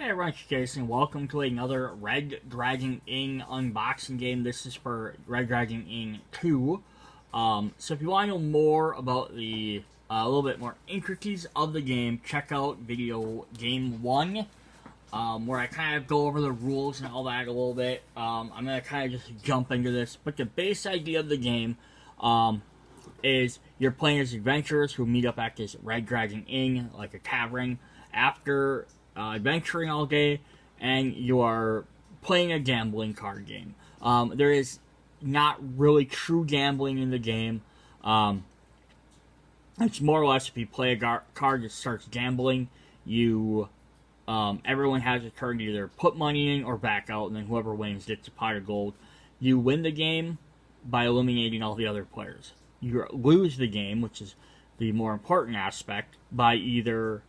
Hey everyone, it's Jason. Welcome to another Red Dragon Inn unboxing game. This is for Red Dragon Inn 2. So if you want to know more about the a little bit more intricacies of the game, check out video game 1, where I kind of go over the rules and all that a little bit. I'm going to kind of just jump into this, but the base idea of the game is you're playing as adventurers who meet up at this Red Dragon Inn, like a tavern, after adventuring all day, and you are playing a gambling card game. There is not really true gambling in the game. It's more or less if you play a card that starts gambling, you everyone has a turn to either put money in or back out, and then whoever wins gets a pot of gold. You win the game by eliminating all the other players. You lose the game, which is the more important aspect, by either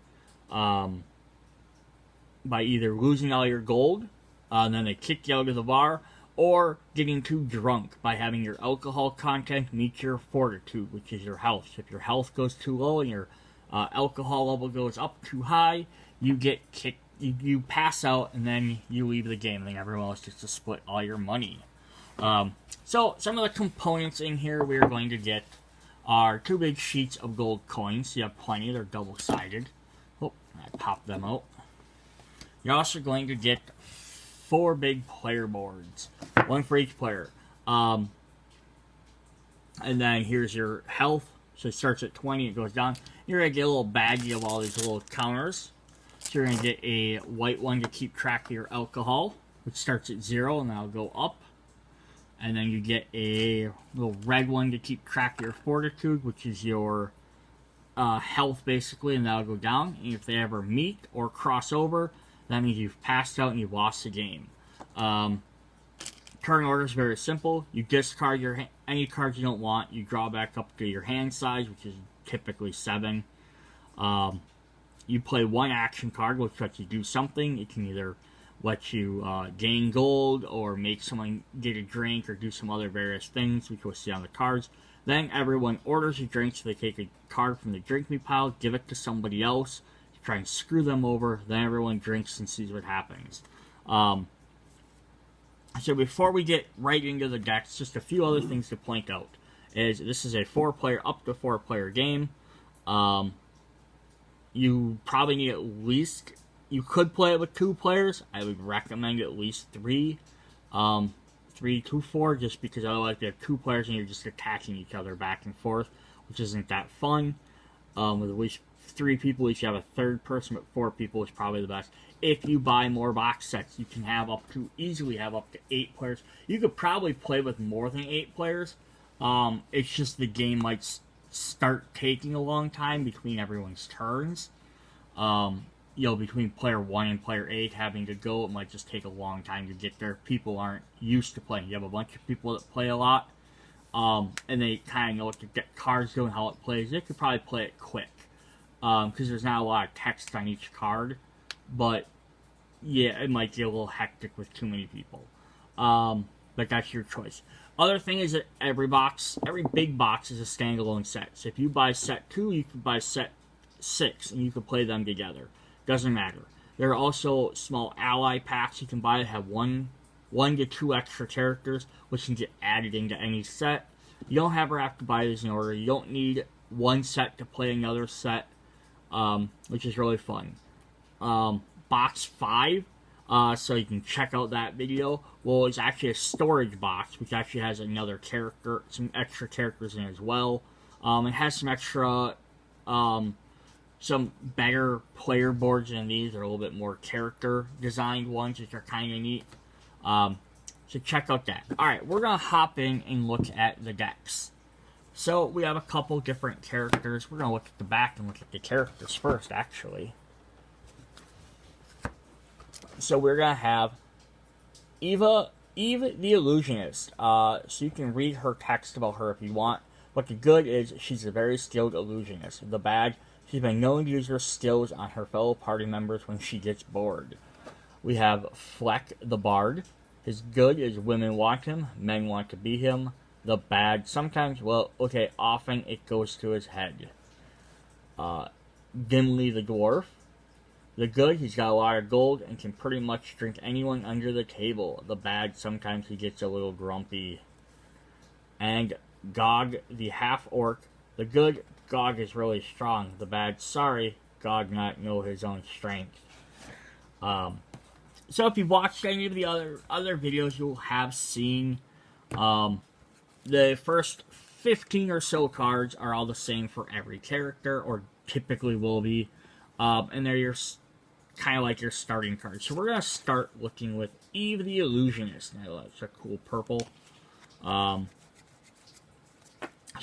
losing all your gold, and then they kick you out of the bar, or getting too drunk by having your alcohol content meet your fortitude, which is your health. So if your health goes too low and your alcohol level goes up too high, you get kicked, you pass out, and then you leave the game, and then everyone else gets to split all your money. So some of the components in here we're going to get are 2 big sheets of gold coins. You have plenty, they're double-sided. Oh, I popped them out. You're also going to get 4 big player boards, 1 for each player. And then here's your health. So it starts at 20, it goes down. You're going to get a little baggie of all these little counters. So you're going to get a white one to keep track of your alcohol, which starts at 0, and that'll go up. And then you get a little red one to keep track of your fortitude, which is your health, basically, and that'll go down. And if they ever meet or cross over, that means you've passed out and you've lost the game. Turn order is very simple. You discard any cards you don't want. You draw back up to your hand size, which is typically 7. You play 1 action card, which lets you do something. It can either let you gain gold, or make someone get a drink, or do some other various things, which we'll see on the cards. Then everyone orders a drink, so they take a card from the drink me pile, give it to somebody else, try and screw them over, then everyone drinks and sees what happens. So before we get right into the decks, just a few other things to point out. Is this is a 4-player, up to 4-player game. You probably need at least, you could play it with 2 players. I would recommend at least 3. 3 to 4, just because otherwise you have 2 players and you're just attacking each other back and forth, which isn't that fun. With at least 3 people, you should have a 3rd person, but 4 people is probably the best. If you buy more box sets, you can easily have up to 8 players. You could probably play with more than 8 players. It's just the game might start taking a long time between everyone's turns. Between player 1 and player 8 having to go, it might just take a long time to get there. People aren't used to playing. You have a bunch of people that play a lot, and they kind of know what to get cards doing, how it plays. They could probably play it quick, because there's not a lot of text on each card. But yeah, it might get a little hectic with too many people. But that's your choice. Other thing is that every big box is a standalone set. So if you buy set 2, you can buy set 6, and you can play them together. Doesn't matter. There are also small ally packs you can buy that have 1 to 2 extra characters, which can get added into any set. You don't ever have to buy these in order. You don't need 1 set to play another set, which is really fun. Box 5, so you can check out that video. Well, it's actually a storage box, which actually has another character, some extra characters in it as well. It has some extra, some better player boards than these. They're a little bit more character designed ones, which are kind of neat. So check out that. Alright, we're going to hop in and look at the decks. So we have a couple different characters. We're going to look at the back and look at the characters first, actually. So we're going to have Eve the Illusionist. So you can read her text about her if you want. But the good is she's a very skilled illusionist. The bad, she's been known to use her skills on her fellow party members when she gets bored. We have Fleck the Bard. His good is women want him, men want to be him. The bad, sometimes, often it goes to his head. Gimli the Dwarf. The good, he's got a lot of gold and can pretty much drink anyone under the table. The bad, sometimes he gets a little grumpy. And Gog, the half-orc. The good, Gog is really strong. The bad, sorry, Gog not know his own strength. So if you've watched any of the other videos, you'll have seen the first 15 or so cards are all the same for every character, or typically will be. And they're your kind of like your starting cards. So we're going to start looking with Eve the Illusionist. Now that's a cool purple. So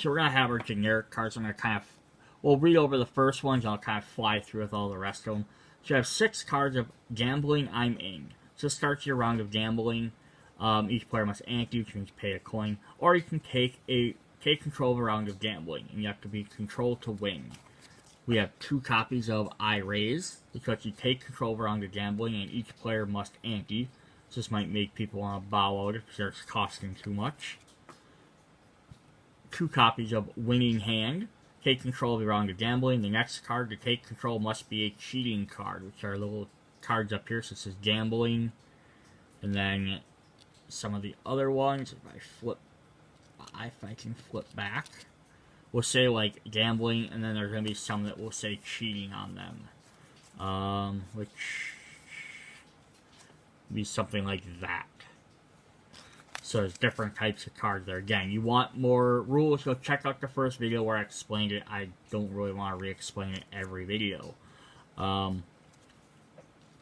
we're going to have our generic cards. I'm going to we'll read over the first ones, and I'll kind of fly through with all the rest of them. So you have 6 cards of Gambling I'm In. So starts your round of gambling. Each player must ante, which means pay a coin. Or you can take control of a round of gambling, and you have to be controlled to win. We have 2 copies of I Raise, which lets you take control of a round of gambling, and each player must ante. So this might make people want to bow out if it's costing too much. 2 copies of Winning Hand. Take control of the round of gambling. The next card to take control must be a cheating card, which are little cards up here. So it says gambling. And then some of the other ones, if I can flip back, will say like gambling, and then there's going to be some that will say cheating on them. Which would be something like that. So there's different types of cards there. Again, you want more rules, go check out the first video where I explained it. I don't really want to re-explain it every video.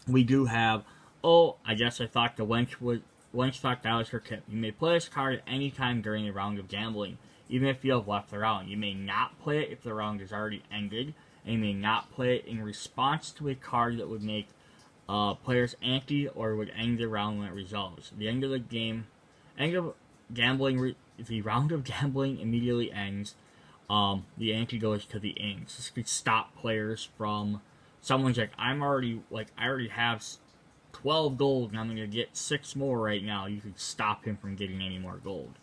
We do have, I guess I thought the wench thought that was her tip. You may play this card at any time during a round of gambling, even if you have left the round. You may not play it if the round is already ended, and you may not play it in response to a card that would make players ante or would end the round when it resolves. The end of the game, the round of gambling immediately ends. The ante goes to the ing. So this could stop players from, someone's like, I already have 12 gold and I'm going to get 6 more right now. You could stop him from getting any more gold.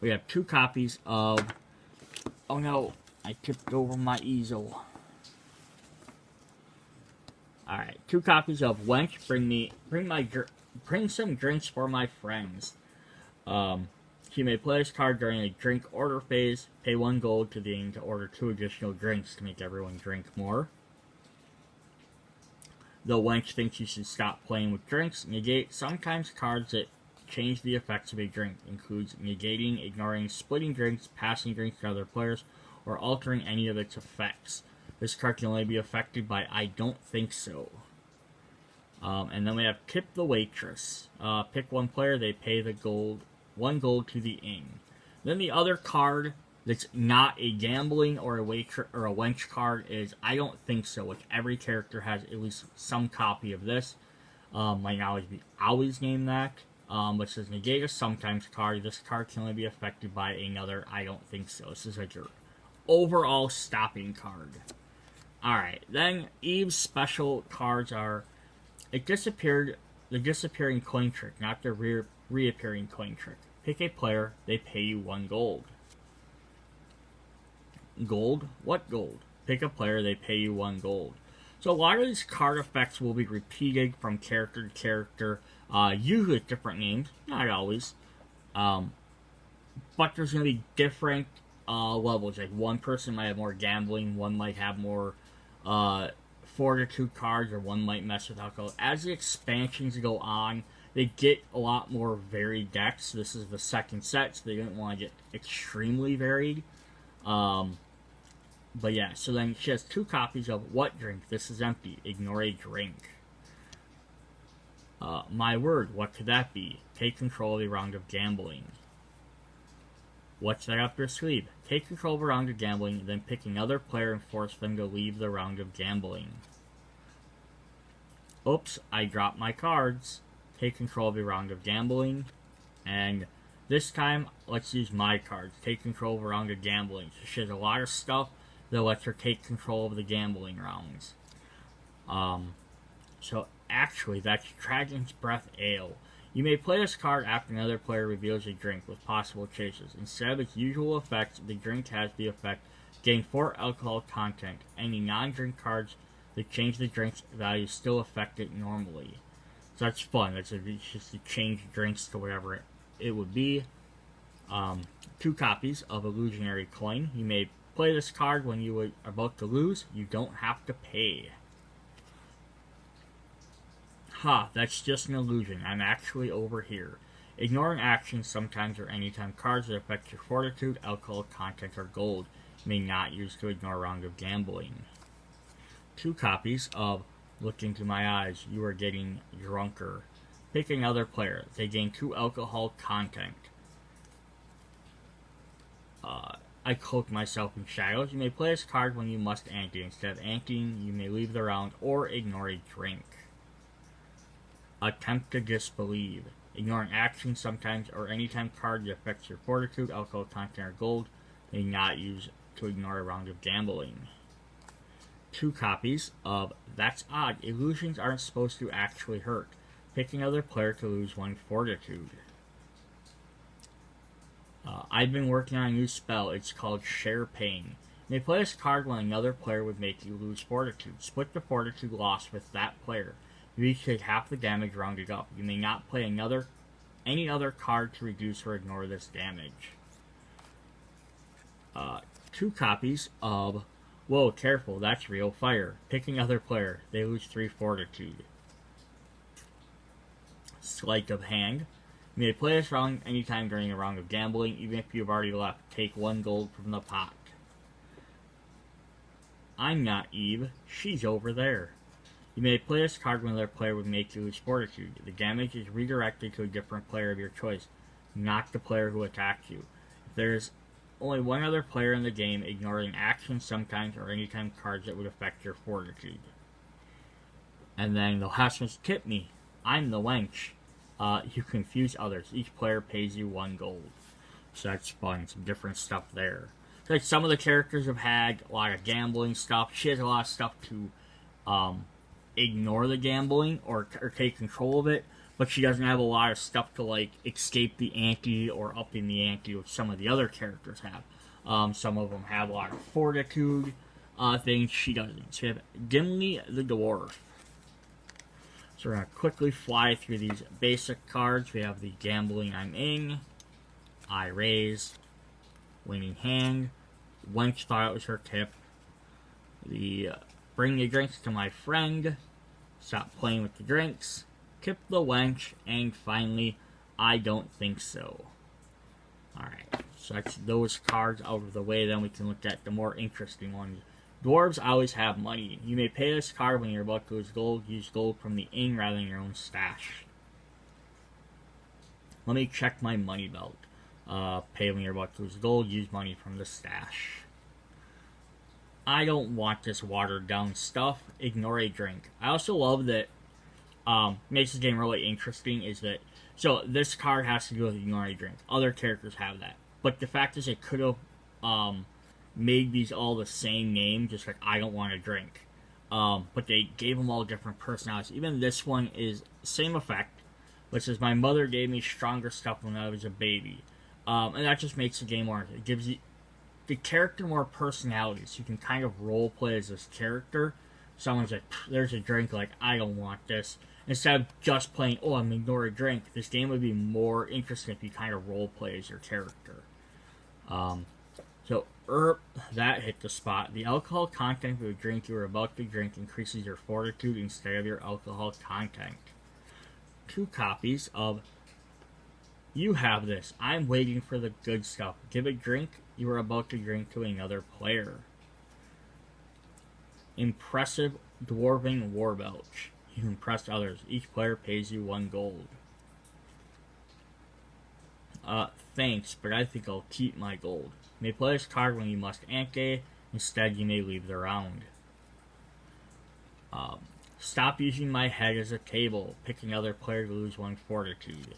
We have 2 copies of, oh no, I tipped over my easel. Alright, 2 copies of Wench, bring some drinks for my friends. She may play this card during a drink order phase, pay 1 gold to the ing to order 2 additional drinks to make everyone drink more. The wench thinks you should stop playing with drinks. Negate sometimes cards that change the effects of a drink. Includes negating, ignoring, splitting drinks, passing drinks to other players, or altering any of its effects. This card can only be affected by I don't think so. And then we have Tip the Waitress. Pick 1 player, they pay the gold, 1 gold to the ing. Then the other card that's not a gambling or a wench card is I don't think so, which every character has at least some copy of this. Might not always name that. But it says negate a sometimes card. This card can only be affected by another I don't think so. This is like your overall stopping card. Alright, then Eve's special cards are the disappearing coin trick, not the reappearing coin trick. Pick a player, they pay you 1 gold. Gold? What gold? Pick a player, they pay you 1 gold. So a lot of these card effects will be repeated from character to character, usually with different names, not always. But there's going to be different levels. Like one person might have more gambling, one might have more fortitude cards, or one might mess with alcohol. As the expansions go on, they get a lot more varied decks. This is the second set, so they didn't want to get extremely varied. But yeah, so then she has 2 copies of What Drink? This is empty. Ignore a drink. My word, what could that be? Take control of a round of gambling. What's that up your sleeve? Take control of a round of gambling, then pick another player and force them to leave the round of gambling. Oops, I dropped my cards. Take control of a round of gambling. And this time, let's use my cards. Take control of a round of gambling. So she has a lot of stuff that lets her take control of the gambling rounds. So actually, that's Dragon's Breath Ale. You may play this card after another player reveals a drink with possible chases. Instead of its usual effects, the drink has the effect gain 4 alcohol content. Any non-drink cards They change the drink's value, still affect it normally. So that's fun. It's just to change drinks to whatever it would be. 2 copies of Illusionary Coin. You may play this card when you are about to lose. You don't have to pay. Ha, that's just an illusion. I'm actually over here. Ignoring actions sometimes or anytime cards that affect your fortitude, alcohol content, or gold. You may not use to ignore a round of gambling. 2 copies of Look Into My Eyes. You are getting drunker. Pick another player. They gain 2 alcohol content. I cloak myself in shadows. You may play this card when you must ante. Instead of anteing, you may leave the round or ignore a drink. Attempt to disbelieve. Ignoring actions sometimes or anytime card that affects your fortitude, alcohol content, or gold may not use to ignore a round of gambling. 2 copies of That's Odd. Illusions aren't supposed to actually hurt. Pick another player to lose 1 fortitude. I've been working on a new spell. It's called Share Pain. You may play this card when another player would make you lose fortitude. Split the fortitude loss with that player. You each take half the damage rounded up. You may not play any other card to reduce or ignore this damage. 2 copies of Whoa, careful, that's real fire. Pick another player. They lose 3 fortitude. Sleight of Hand. You may play this round anytime during a round of gambling, even if you've already left. Take 1 gold from the pot. I'm not Eve. She's over there. You may play this card when another player would make you lose fortitude. The damage is redirected to a different player of your choice, not the player who attacked you. If there is only 1 other player in the game, ignoring actions sometimes or anytime cards that would affect your fortitude. And then the last one's Tip Me. I'm the wench. You confuse others. Each player pays you 1 gold. So that's fun. Some different stuff there. So like some of the characters have had a lot of gambling stuff. She has a lot of stuff to ignore the gambling or take control of it. But she doesn't have a lot of stuff to like escape the ante or up in the ante, which some of the other characters have. Some of them have a lot of fortitude things. She doesn't. So we have Gimli the Dwarf. So we're going to quickly fly through these basic cards. We have the Gambling I'm In, I Raise, Winning Hand, Wench Thought It Was Her Tip, the Bring the Drinks to My Friend, Stop Playing with the Drinks, Tip the Wench, and finally, I Don't Think So. Alright, so that's those cards out of the way. Then we can look at the more interesting ones. Dwarves always have money. You may pay this card when you're about to lose gold. Use gold from the inn rather than your own stash. Let me check my money belt. Pay when you're about to lose gold. Use money from the stash. I don't want this watered down stuff. Ignore a drink. I also love that makes this game really interesting is that so this card has to do with ignore a drink. Other characters have that. But the fact is it could have made these all the same name, just like I don't want to drink. But they gave them all different personalities. Even this one is same effect, which says my mother gave me stronger stuff when I was a baby. And that just makes the game more. It gives you the character more personalities. You can kind of role play as this character. Someone's like, there's a drink, like I don't want this. Instead of just playing, oh, I'm ignore a drink. This game would be more interesting if you kind of role play as your character. So, that hit the spot. The alcohol content of the drink you are about to drink increases your fortitude instead of your alcohol content. 2 copies of You Have This. I'm waiting for the good stuff. Give a drink you are about to drink to another player. Impressive Dwarven Warbelch. You impress others. Each player pays you 1 gold. Thanks, but I think I'll keep my gold. You may play this card when you must ante. Instead, you may leave the round. Stop using my head as a table. Pick another player to lose 1 fortitude.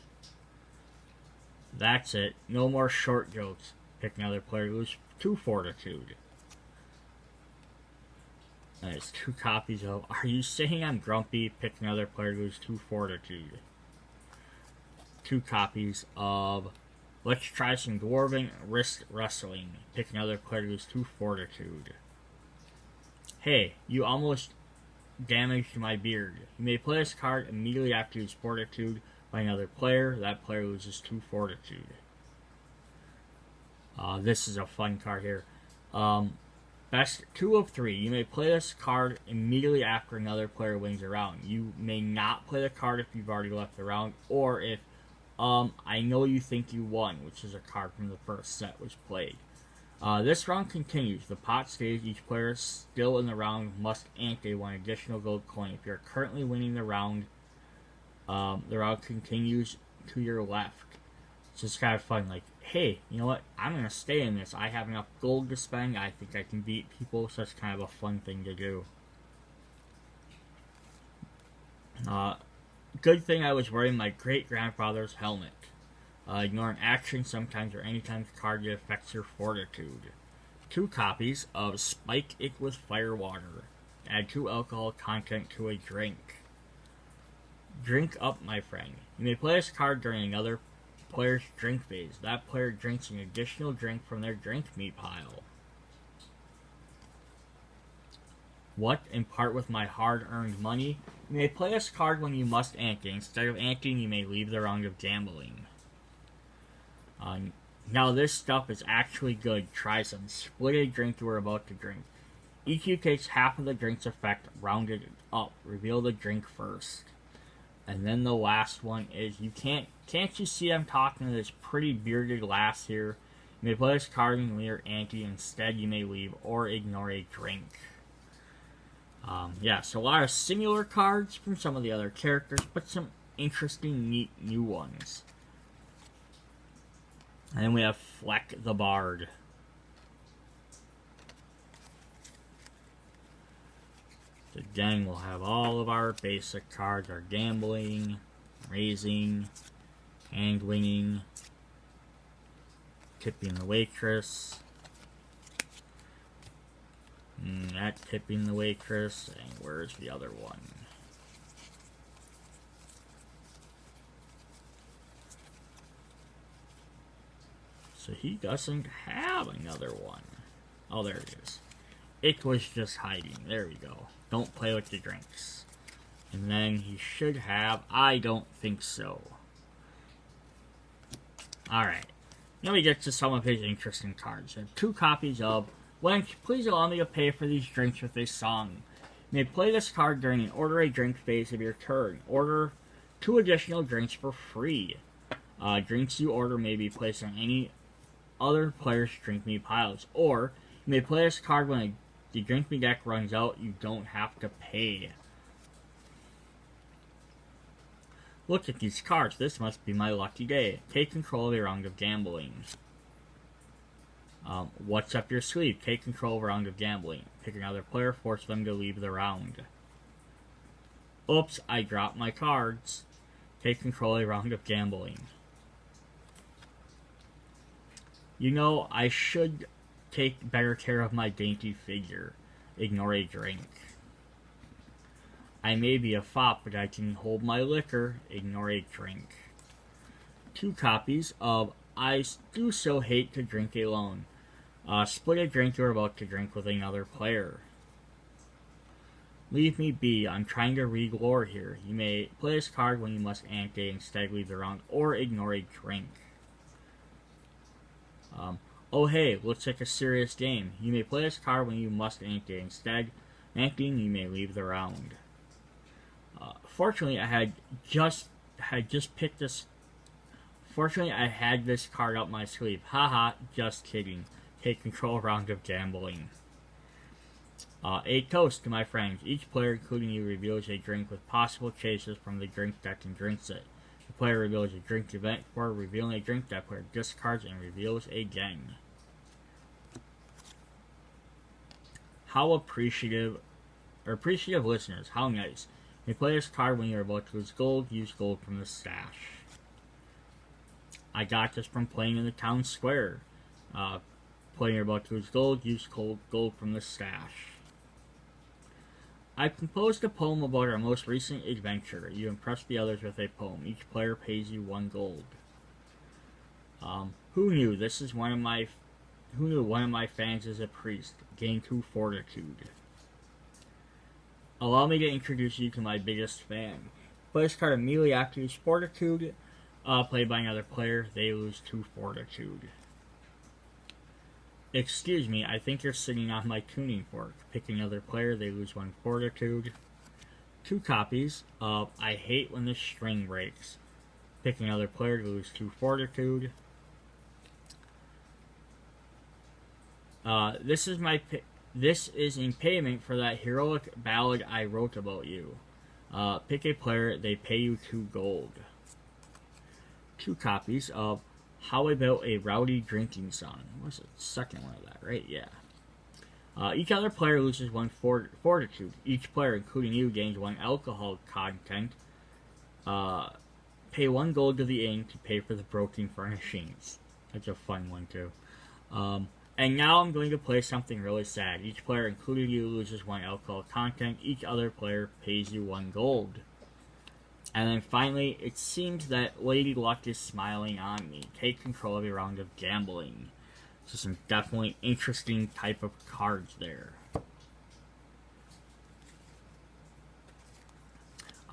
That's it. No more short jokes. Pick another player to lose 2 fortitude. There's 2 copies of Are You Saying I'm Grumpy? Pick another player to lose 2 fortitude. 2 copies of Let's Try Some Dwarven Wrist Wrestling. Pick another player to lose 2 fortitude. Hey, you almost damage to my beard. You may play this card immediately after you use Fortitude by another player. That player loses 2 Fortitude. This is a fun card here. Best 2 of 3. You may play this card immediately after another player wins a round. You may not play the card if you've already left the round, or if I know you think you won, which is a card from the first set was played. This round continues. The pot stays. Each player still in the round must ante 1 additional gold coin. If you're currently winning the round continues to your left. It's just kind of fun. Like, hey, you know what? I'm going to stay in this. I have enough gold to spend. I think I can beat people, so it's kind of a fun thing to do. Good thing I was wearing my great-grandfather's helmet. Ignore an action sometimes or anytime the card affects your fortitude. 2 copies of Spike It with Firewater. Add 2 alcohol content to a drink. Drink up, my friend. You may play this card during another player's drink phase. That player drinks an additional drink from their drink meat pile. What? In part with my hard-earned money? You may play this card when you must ante. Instead of anteing, you may leave the round of gambling. Now this stuff is actually good. Try some. Split a drink you are about to drink. Each of you takes half of the drink's effect, rounded up. Reveal the drink first. And then the last one is, you can't you see I'm talking to this pretty bearded lass here? You may play this card in your ante. Instead, you may leave or ignore a drink. Yeah, so a lot of similar cards from some of the other characters, but some interesting, neat new ones. And then we have Fleck the Bard. So again, we'll have all of our basic cards, our gambling, raising, hand winning, tipping the waitress, that tipping the waitress, and where's the other one? So he doesn't have another one. Oh, there it is. It was just hiding. There we go. Don't play with the drinks. And then he should have... I don't think so. Alright. Now we get to some of his interesting cards. I have 2 copies of Wench, please allow me to pay for these drinks with a song. You may play this card during an order a drink phase of your turn. Order 2 additional drinks for free. Drinks you order may be placed on any other player's drink me piles. Or, you may play this card when the drink me deck runs out. You don't have to pay. Look at these cards. This must be my lucky day. Take control of a round of gambling. What's up your sleeve? Take control of a round of gambling. Pick another player, force them to leave the round. Oops, I dropped my cards. Take control of a round of gambling. You know, I should take better care of my dainty figure. Ignore a drink. I may be a fop, but I can hold my liquor. Ignore a drink. 2 copies of I Do So Hate to Drink Alone. Split a drink you're about to drink with another player. Leave me be. I'm trying to read lore here. You may play this card when you must ante, instead leave the round, or ignore a drink. Oh hey, looks like a serious game. You may play this card when you must ante. Instead, anteing, you may leave the round. Fortunately, I had just picked this. Fortunately, I had this card up my sleeve. Haha, just kidding. Take control round of gambling. A toast to my friends. Each player, including you, reveals a drink with possible chases from the drink deck and drinks it. The player reveals a drink event for revealing a drink that player discards and reveals again. How appreciative listeners. How nice. You play this card when you're about to lose gold. Use gold from the stash. I got this from playing in the town square. Playing you're about to lose gold. Use gold from the stash. I've composed a poem about our most recent adventure. You impress the others with a poem. Each player pays you 1 gold. Who knew? Who knew one of my fans is a priest? Gain 2 fortitude. Allow me to introduce you to my biggest fan. Play this card immediately after you Fortitude. Played by another player, they lose 2 Fortitude. Excuse me, I think you're sitting on my tuning fork. Pick another player, they lose 1 Fortitude. 2 copies of I Hate When the String Breaks. Pick another player, to lose 2 Fortitude. This is in payment for that heroic ballad I wrote about you. Pick a player, they pay you 2 gold. 2 copies of How About a Rowdy Drinking Song. What's the second one of that, right? Yeah. Each other player loses 1 Fortitude. Each player, including you, gains 1 alcohol content. Pay 1 gold to the inn to pay for the broken furnishings. That's a fun one, too. And now I'm going to play something really sad. Each player, including you, loses 1 alcohol content. Each other player pays you 1 gold. And then finally, it seems that Lady Luck is smiling on me. Take control of a round of gambling. So some definitely interesting type of cards there.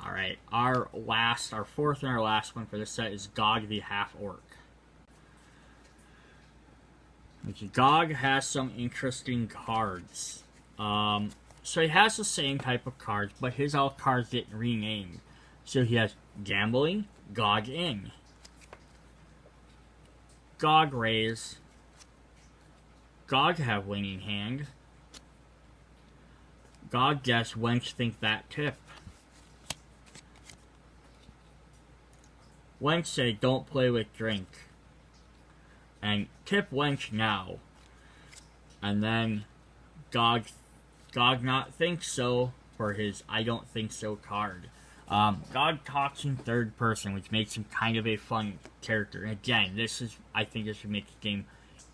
Alright, our fourth and our last one for this set is Gog the Half-Orc. Gog has some interesting cards. So he has the same type of cards, but his all cards get renamed. So he has Gambling, Gog Inn, Gog Raise, Gog Have Winning Hand, Gog Guess Wench Think That Tip, Wench Say Don't Play With Drink, and Tip Wench Now. And then Gog Not Think So for his I Don't Think So card. Gog talks in third person, which makes him kind of a fun character. And again, I think this would make the game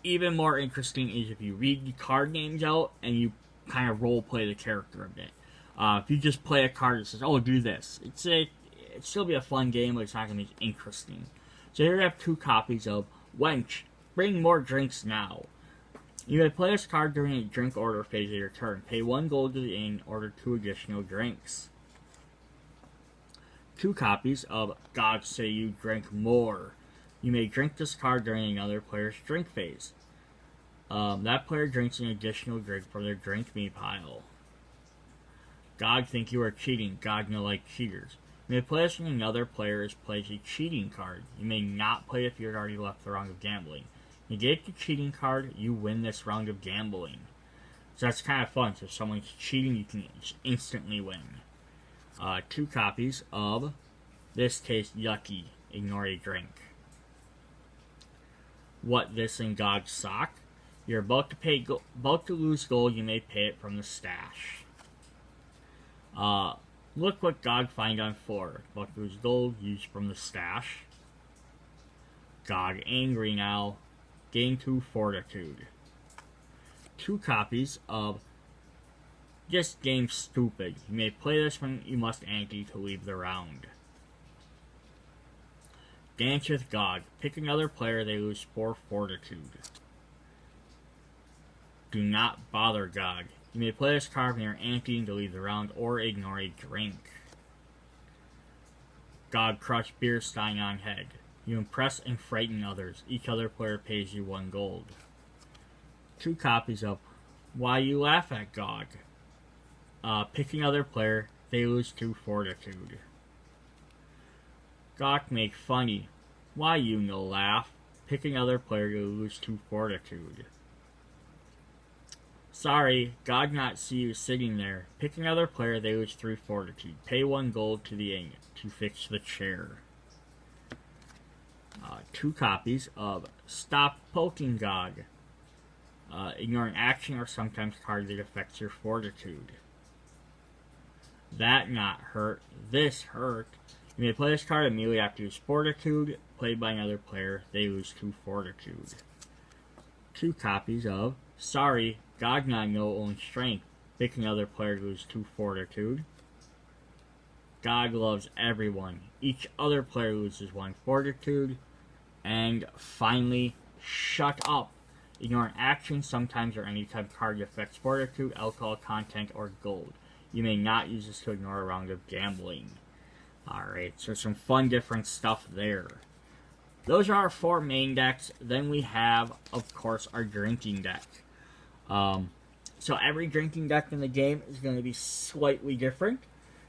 even more interesting is if you read the card names out and you kind of role play the character a bit. If you just play a card that says, "Oh, do this," it'd still be a fun game, but it's not going to be interesting. So here we have 2 copies of Wench, Bring More Drinks Now. You may play this card during a drink order phase of your turn. Pay 1 gold to the inn, order 2 additional drinks. 2 copies of God Say You Drink More. You may drink this card during another player's drink phase. That player drinks an additional drink from their drink me pile. God Think You Are Cheating. God No Like Cheaters. You may play this when another player plays a cheating card. You may not play if you had already left the round of gambling. Negate the cheating card, you win this round of gambling. So that's kind of fun. So if someone's cheating, you can instantly win. 2 copies of This Tastes Yucky, Ignore a Drink. What This in God's Sock. You're about to lose gold, you may pay it from the stash. Look what God Find on Floor. About to lose gold, used from the stash. God Angry Now. Gain 2 Fortitude. 2 copies of This Game's Stupid. You may play this when you must ante to leave the round. Dance with God. Pick another player, they lose 4 Fortitude. Do Not Bother God. You may play this card when you're anteing to leave the round or ignore a drink. God Crush Beer Stein on Head. You impress and frighten others. Each other player pays you 1 gold. 2 copies of Why You Laugh at God. Pick another player, they lose 2 Fortitude. Gawk Make Funny. Why You No Laugh. Pick another player, you lose 2 Fortitude. Sorry, God Not See You Sitting There. Pick another player, they lose 3 Fortitude. Pay 1 gold to the inn to fix the chair. 2 copies of Stop Poking Gog. Ignore an action or sometimes card that affects your Fortitude. That Not Hurt. This Hurt. You may play this card immediately after you use Fortitude. Played by another player, they lose 2 Fortitude. 2 copies of Sorry, God Not No Own Strength. Pick another player to lose 2 Fortitude. God Loves Everyone. Each other player loses 1 Fortitude. And finally, Shut Up. Ignore an action, sometimes or any type of card that affects Fortitude, alcohol content, or gold. You may not use this to ignore a round of gambling. Alright, so some fun different stuff there. Those are our 4 main decks. Then we have, of course, our drinking deck. So every drinking deck in the game is going to be slightly different.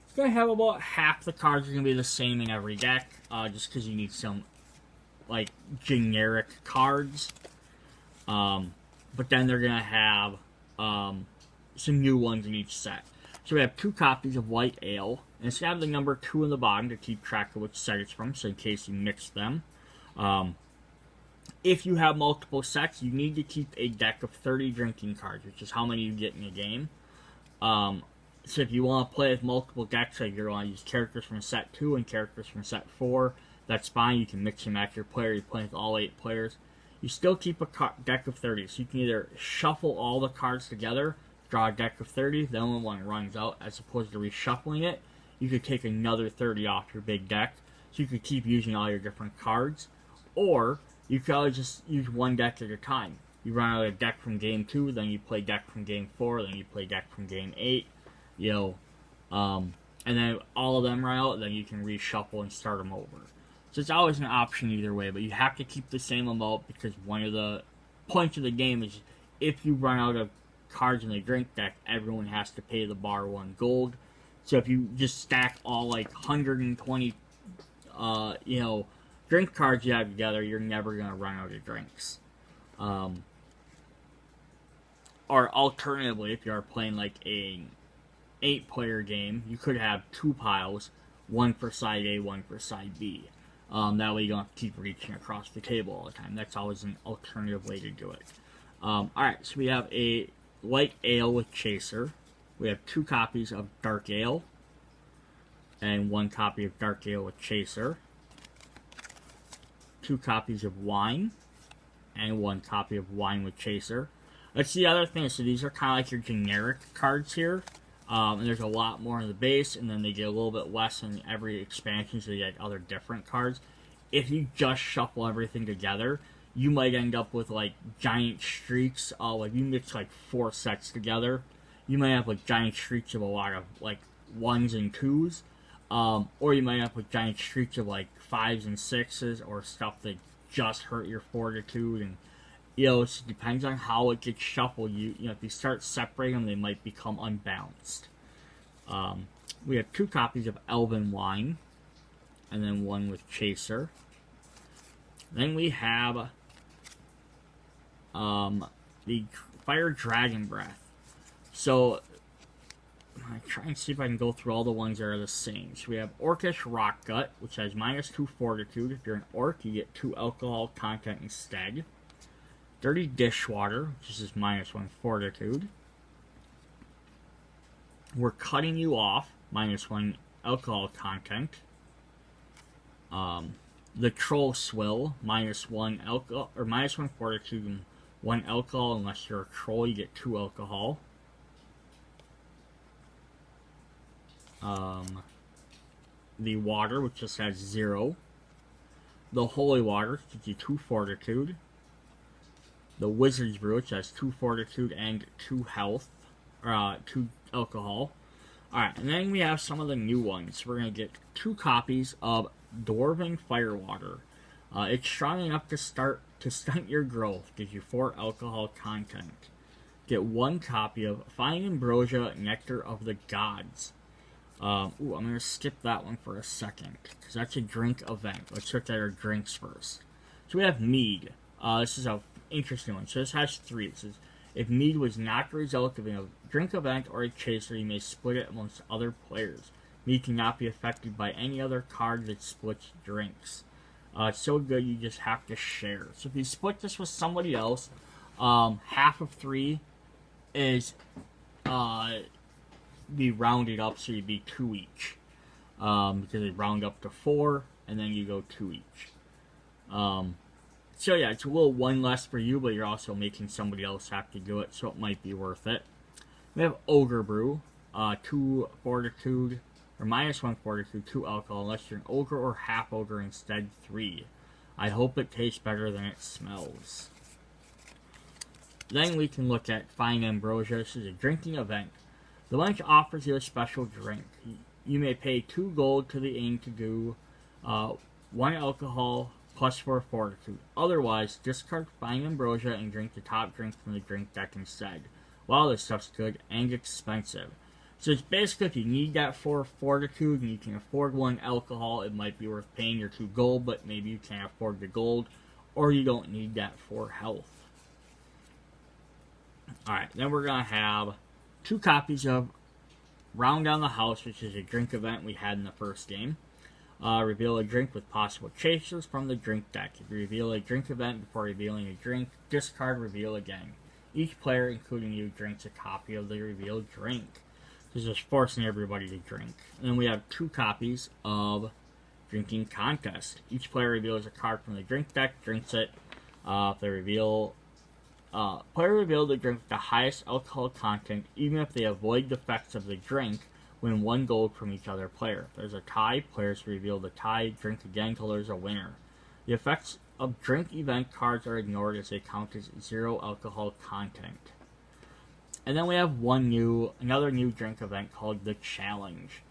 It's going to have about half the cards are going to be the same in every deck, just because you need some, like, generic cards. But then they're going to have some new ones in each set. So we have 2 copies of White Ale, and it's going to have the number 2 in the bottom to keep track of which set it's from, so in case you mix them. If you have multiple sets, you need to keep a deck of 30 drinking cards, which is how many you get in a game. So if you want to play with multiple decks, like you want to use characters from set 2 and characters from set 4, that's fine. You can mix and match your player. You're playing with all 8 players. You still keep a deck of 30, so you can either shuffle all the cards together, draw a deck of 30, then when one runs out, as opposed to reshuffling it, you could take another 30 off your big deck, so you could keep using all your different cards. Or you could always just use one deck at a time. You run out a deck from game 2, then you play deck from game 4, then you play deck from game 8, and then all of them run out, then you can reshuffle and start them over. So it's always an option either way, but you have to keep the same amount, because one of the points of the game is if you run out of cards in the drink deck, everyone has to pay the bar 1 gold. So if you just stack all like 120, drink cards you have together, you're never going to run out of drinks. Or alternatively, if you're playing like a 8-player game, you could have 2 piles, one for side A, one for side B. That way you don't have to keep reaching across the table all the time. That's always an alternative way to do it. Alright, so we have a White Ale with Chaser. We have 2 copies of Dark Ale. And 1 copy of Dark Ale with Chaser. 2 copies of Wine. And 1 copy of Wine with Chaser. That's the other thing. So these are kind of like your generic cards here. And there's a lot more in the base, and then they get a little bit less in every expansion, so you get other different cards. If you just shuffle everything together, you might end up with like giant streaks. Like you mix like 4 sets together, you might have like giant streaks of a lot of like 1s and 2s, or you might have like giant streaks of like 5s and 6s, or stuff that just hurt your fortitude. And it depends on how it gets shuffled. If you start separating them, they might become unbalanced. We have 2 copies of Elven Wine, and then 1 with Chaser. Then we have the Fire Dragon Breath. So I try and see if I can go through all the ones that are the same. So we have Orcish Rock Gut, which has -2 fortitude. If you're an orc, you get 2 alcohol content instead. Dirty Dishwater, which is just -1 fortitude. We're Cutting You Off, -1 alcohol content. The Troll Swill, -1 alcohol, or -1 fortitude and 1 alcohol. Unless you're a troll, you get 2 alcohol. The Water, which just has 0. The Holy Water, gives you 2 fortitude. The Wizard's Brew, which has 2 fortitude and 2 health, or 2 alcohol. Alright, and then we have some of the new ones. We're going to get 2 copies of Dwarven Firewater. It's strong enough to stunt your growth. Gives you 4 alcohol content. Get 1 copy of Fine Ambrosia Nectar of the Gods. I'm going to skip that one for a second, because that's a drink event. Let's look at our drinks first. So we have Mead. This is a interesting one. So this has 3. It says, if mead was not the result of a drink event or a chaser, you may split it amongst other players. Mead cannot be affected by any other card that splits drinks. It's so good you just have to share. So if you split this with somebody else, half of 3 is be rounded up, so you'd be 2 each. Because they round up to 4, and then you go 2 each. So yeah, it's a little 1 less for you, but you're also making somebody else have to do it, so it might be worth it. We have Ogre Brew, 2 fortitude, or -1 fortitude, 2 alcohol, unless you're an ogre or half ogre, instead 3. I hope it tastes better than it smells. Then we can look at Fine Ambrosia. This is a drinking event. The lunch offers you a special drink. You may pay 2 gold to the inn to do 1 alcohol plus 4 fortitude. Otherwise, discard fine ambrosia and drink the top drink from the drink deck instead. Wow, this stuff's good and expensive. So it's basically if you need that 4 fortitude and you can afford 1 alcohol, it might be worth paying your 2 gold, but maybe you can't afford the gold, or you don't need that for health. Alright, then we're going to have 2 copies of Round Down the House, which is a drink event we had in the first game. Reveal a drink with possible chasers from the drink deck. If you reveal a drink event before revealing a drink, discard reveal again. Each player, including you, drinks a copy of the revealed drink. This is forcing everybody to drink. And then we have 2 copies of Drinking Contest. Each player reveals a card from the drink deck, drinks it. If they reveal... player reveal the drink with the highest alcohol content, even if they avoid the effects of the drink, win 1 gold from each other player. If there's a tie, players reveal the tie, drink again until there's a winner. The effects of drink event cards are ignored as they count as 0 alcohol content. And then we have another new drink event called the Challenge.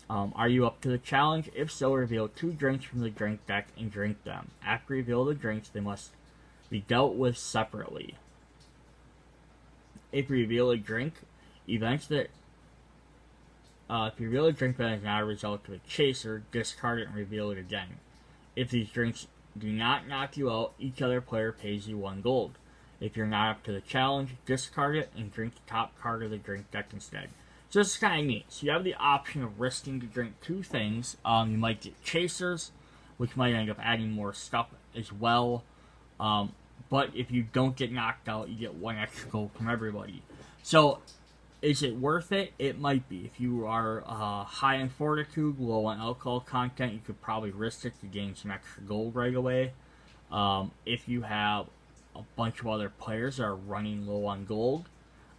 Are you up to the challenge? If so, reveal 2 drinks from the drink deck and drink them. After you reveal the drinks, they must be dealt with separately. If you reveal a drink event that is not a result of a chaser, discard it and reveal it again. If these drinks do not knock you out, each other player pays you 1 gold. If you're not up to the challenge, discard it and drink the top card of the drink deck instead. So this is kind of neat. So you have the option of risking to drink 2 things. You might get chasers, which might end up adding more stuff as well. But if you don't get knocked out, you get 1 extra gold from everybody. So, is it worth it? It might be. If you are high in fortitude, low on alcohol content, you could probably risk it to gain some extra gold right away. If you have a bunch of other players that are running low on gold,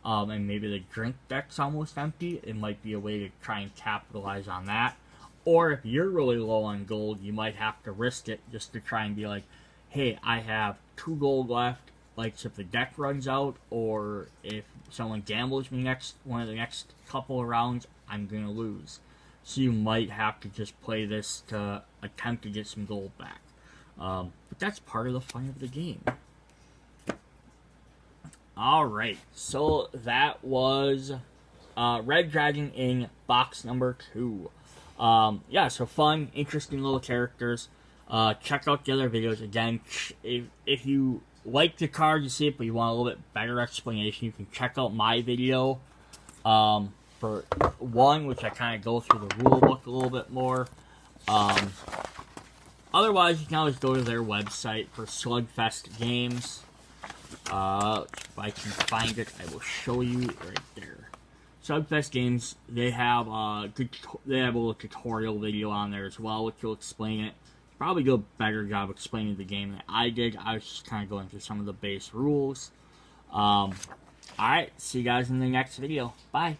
and maybe the drink deck's almost empty, it might be a way to try and capitalize on that. Or if you're really low on gold, you might have to risk it just to try and be like, hey, I have 2 gold left, like so if the deck runs out, or if someone gambles me one of the next couple of rounds, I'm going to lose. So you might have to just play this to attempt to get some gold back. But that's part of the fun of the game. Alright, so that was Red Dragon in box number 2. Yeah, so fun, interesting little characters. Check out the other videos. Again, if you like the card, you see it, but you want a little bit better explanation, you can check out my video for one, which I kind of go through the rule book a little bit more. Otherwise, you can always go to their website for Slugfest Games. If I can find it, I will show you right there. Slugfest Games, they have a little tutorial video on there as well, which will explain it. Probably do a better job explaining the game than I did. I was just kind of going through some of the base rules. Alright, see you guys in the next video. Bye.